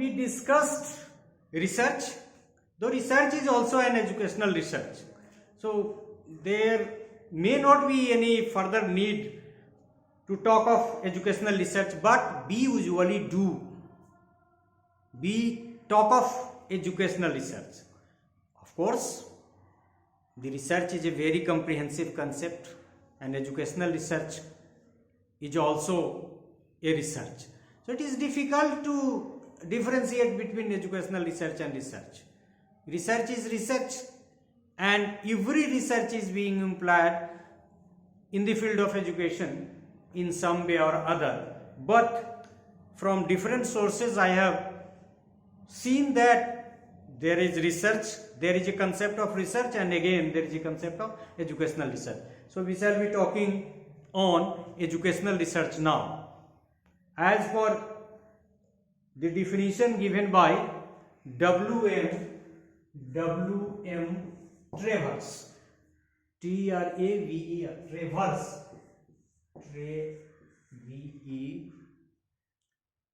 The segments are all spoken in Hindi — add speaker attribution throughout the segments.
Speaker 1: we discussed research. Though research is also an educational research, so there may not be any further need to talk of educational research, but we usually do. We talk of educational research. Of course, the research is a very comprehensive concept, and educational research is also a research. So it is difficult to differentiate between educational research and research. Research is research, and every research is being employed in the field of education in some way or other. But from different sources I have seen that there is research, there is a concept of research, and again there is a concept of educational research. So we shall be talking on educational research now. As for the definition given by W.M. Travers, T-R-A-V-E-R, Travers,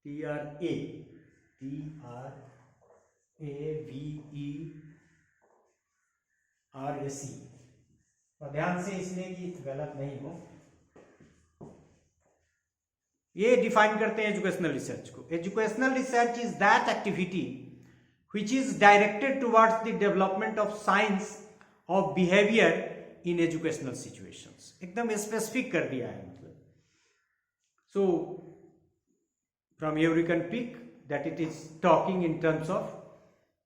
Speaker 1: T-R-A-V-E-R-A-C, और ध्यान से इसलिए कि गलत नहीं हो, ये डिफाइन करते हैं एजुकेशनल रिसर्च को. Educational research is that activity which is directed towards the development of science of behavior in educational situations. एकदम स्पेसिफिक कर दिया है मतलब. So from here you can pick that it is talking in terms of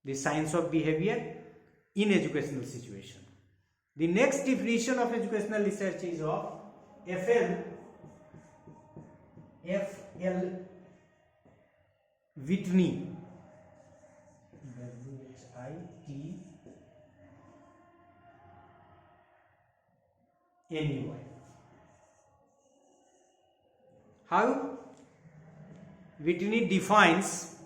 Speaker 1: the science of behavior in educational situation. The next definition of educational research is of F.L. Whitney, W-H-I-T-N-E-Y. How Whitney defines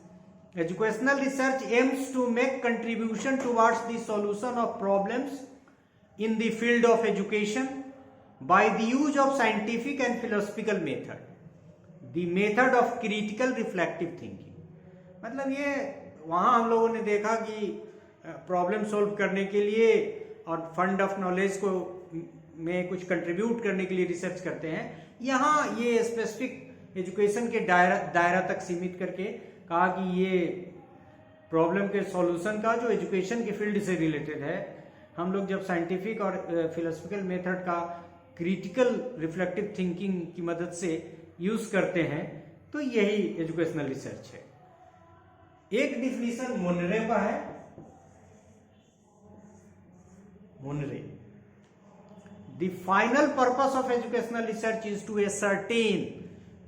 Speaker 1: educational research aims to make contribution towards the solution of problems in the field of education by the use of scientific and philosophical method, the method of critical reflective thinking. मतलब ये वहाँ हम लोगों ने देखा कि प्रॉब्लम सॉल्व करने के लिए और फंड ऑफ नॉलेज को में कुछ कंट्रीब्यूट करने के लिए रिसर्च करते हैं. यहाँ ये स्पेसिफिक एजुकेशन के दायरा तक सीमित करके कहा कि ये प्रॉब्लम के सॉल्यूशन का जो एजुकेशन के फील्ड से रिलेटेड है, हम लोग जब साइंटिफिक और फिलोसफिकल मेथड का क्रिटिकल रिफ्लेक्टिव थिंकिंग की मदद से यूज करते हैं, तो यही एजुकेशनल रिसर्च है. एक डिफिनीशन मोनरे का है. Monroe, the final purpose of educational research is to ascertain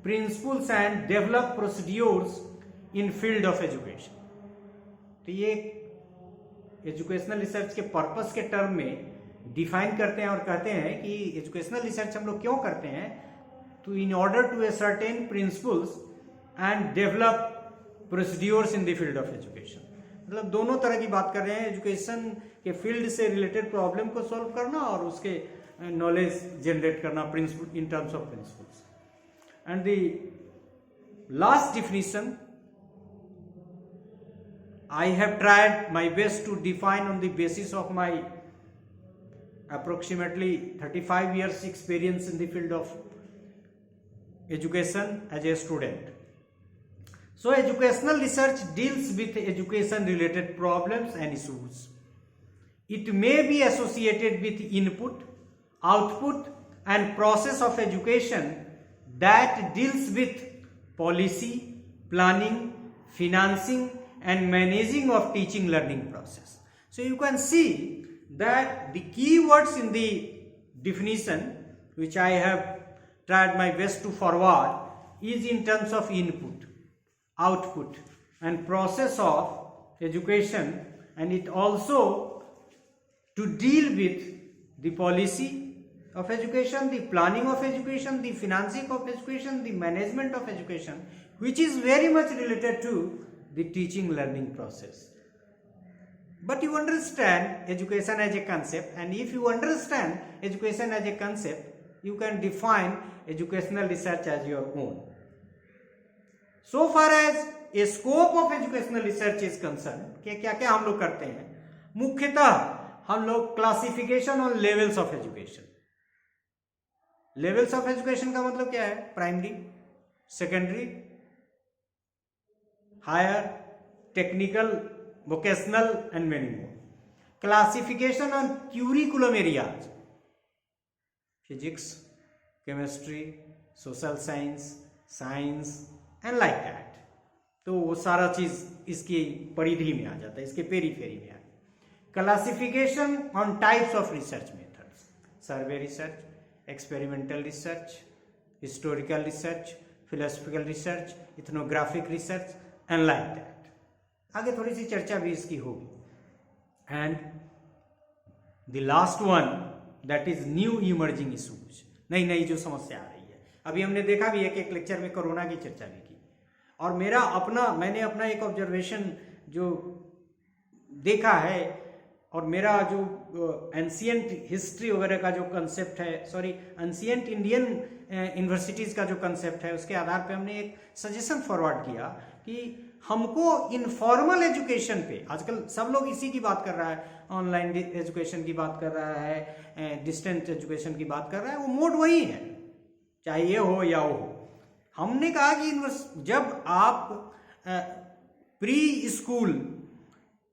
Speaker 1: principles and develop procedures in field of education. तो ये एजुकेशनल रिसर्च के पर्पस के टर्म में डिफाइन करते हैं और कहते हैं कि एजुकेशनल रिसर्च हम लोग क्यों करते हैं, तो in order to ascertain principles and develop procedures in the field of education. मतलब दोनों तरह की बात कर रहे हैं, एजुकेशन के फील्ड से रिलेटेड प्रॉब्लम को सॉल्व करना और उसके नॉलेज जनरेट करना principle in terms of principles. And the last definition I have tried my best to define on the basis of my approximately 35 years experience in the field of education as a student. So educational research deals with education related problems and issues. It may be associated with input, output and process of education that deals with policy, planning, financing and managing of teaching learning process. So you can see that the keywords in the definition which I have tried my best to forward is in terms of input, output and process of education, and it also to deal with the policy of education, the planning of education, the financing of education, the management of education, which is very much related to the teaching learning process. But you understand education as a concept, and if you understand education as a concept, you can define educational research as your own. So far as A scope of educational research is concern, कि क्या क्या हम लोग करते हैं, मुख्यतः हम लोग classification on levels of education. Levels of education का मतलब क्या है? Primary, secondary, higher, technical, vocational and many more. Classification on curriculum areas, physics, chemistry, social science, science and like that. तो वो सारा चीज इसकी परिधि में आ जाता है, इसके पेरीफेरी में आ। Classification on types of research methods, survey research, experimental research, historical research, philosophical research, ethnographic research and like that. आगे थोड़ी सी चर्चा भी इसकी होगी। And the last one that is new emerging issues, नई नई जो समस्या आ रही है। अभी हमने देखा भी है कि एक लेक्चर में कोरोना की चर्चा भी की, और मैंने अपना एक ऑब्जर्वेशन जो देखा है, और मेरा जो एंशियंट हिस्ट्री वगैरह का जो कंसेप्ट है, सॉरी एंशियंट इंडियन यूनिवर्सिटीज का जो कंसेप्ट है, उसके आधार पे हमने एक सजेशन फॉरवर्ड किया कि हमको इनफॉर्मल एजुकेशन पे, आजकल सब लोग इसी की बात कर रहा है, ऑनलाइन एजुकेशन की बात कर रहा है, डिस्टेंस एजुकेशन की बात कर रहा है, वो मोड वही है, चाहे ये हो या वो हो। हमने कहा कि जब आप प्री स्कूल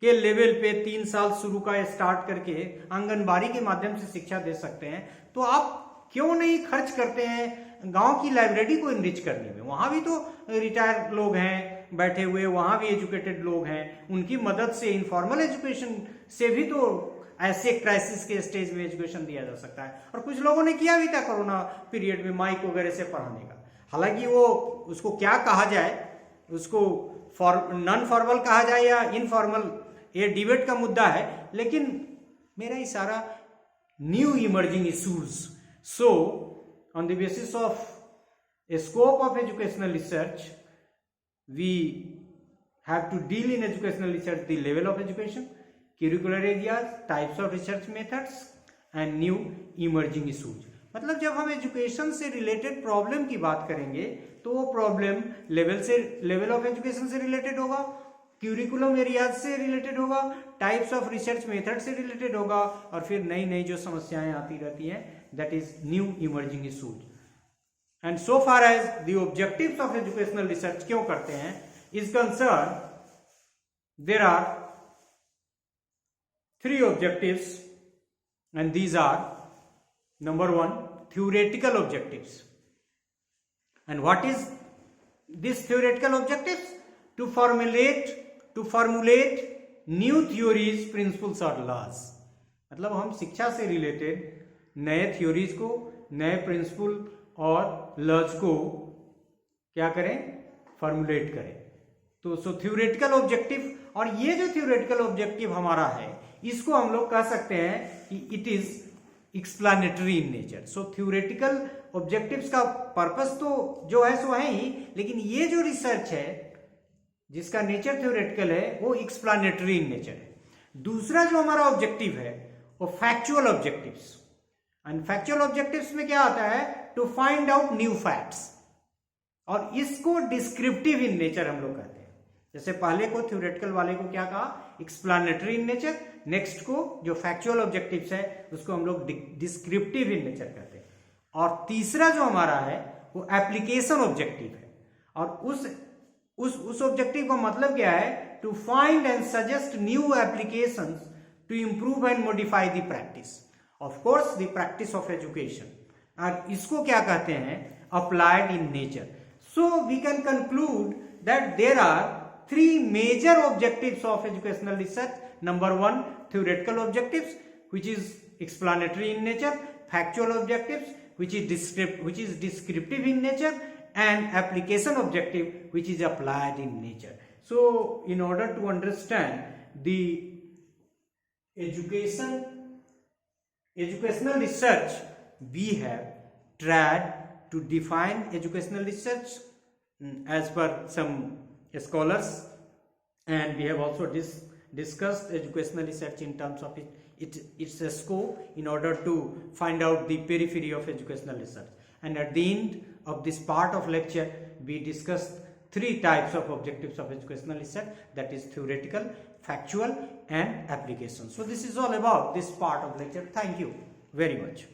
Speaker 1: के लेवल पे 3 साल शुरू का स्टार्ट करके आंगनबाड़ी के माध्यम से शिक्षा दे सकते हैं, तो आप क्यों नहीं खर्च करते हैं गांव की लाइब्रेरी को इनरिच करने में? वहां भी तो रिटायर्ड लोग हैं बैठे हुए, वहां भी एजुकेटेड लोग हैं, उनकी मदद से इनफॉर्मल एजुकेशन से भी तो ऐसे क्राइसिस के स्टेज में एजुकेशन दिया जा सकता है। और कुछ लोगों ने किया भी था कोरोना पीरियड में माइक वगैरह से पढ़ाने का। हालांकि वो उसको क्या कहा जाए, उसको नॉन फॉर्मल कहा जाए या इनफॉर्मल, ये डिबेट का मुद्दा है, लेकिन मेरा इशारा new emerging issues. So on the basis of a scope of educational research, we have to deal in educational research the level of education, curricular areas, types of research methods and new emerging issues। मतलब जब हम एजुकेशन से रिलेटेड प्रॉब्लम की बात करेंगे तो वो प्रॉब्लम लेवल ऑफ एजुकेशन से रिलेटेड होगा, क्यूरिकुलम एरियाज से रिलेटेड होगा, टाइप्स ऑफ रिसर्च मेथड से रिलेटेड होगा, और फिर नई नई जो समस्याएं आती रहती हैं, that is new emerging issues. And so far as the objectives of educational research क्यों करते हैं is concern, there are 3 objectives, and these are: number 1, theoretical objectives. And what is this theoretical objectives? To formulate new theories, principles or laws। मतलब हम शिक्षा से रिलेटेड नए थ्योरीज को, नए प्रिंसिपल और लॉज को क्या करें? फॉर्मुलेट करें। तो सो थ्योरेटिकल ऑब्जेक्टिव, और ये जो थ्योरेटिकल ऑब्जेक्टिव हमारा है, इसको हम लोग कह सकते हैं कि it is explanatory in nature. So theoretical objectives का पर्पस तो जो है सो है ही, लेकिन ये जो रिसर्च है जिसका नेचर थ्योरेटिकल है, वो एक्सप्लेनेटरी इन नेचर है। दूसरा जो हमारा ऑब्जेक्टिव है वो factual objectives. And factual objectives में क्या आता है? To find out new facts, और इसको डिस्क्रिप्टिव इन नेचर हम लोग कहते हैं। जैसे पहले को थ्योरेटिकल वाले को क्या कहा? Explanatory in nature. नेक्स्ट को जो फैक्चुअल ऑब्जेक्टिव्स है उसको हम लोग डिस्क्रिप्टिव इन नेचर कहते हैं। और तीसरा जो हमारा है वो एप्लीकेशन ऑब्जेक्टिव है, और उस ऑब्जेक्टिव का मतलब क्या है? To find and suggest new applications to improve and modify the practice, of course the practice of education. और इसको क्या कहते हैं? Applied in nature. So we can conclude that there are 3 major objectives of educational research. Number 1, theoretical objectives, which is explanatory in nature; factual objectives, which is descriptive in nature; and application objective, which is applied in nature. So, in order to understand the educational research, we have tried to define educational research as per some scholars, and we have also discussed educational research in terms of its scope in order to find out the periphery of educational research. And at the end of this part of lecture, we discussed three types of objectives of educational research, that is theoretical, factual and application. So this is all about this part of lecture. Thank you very much.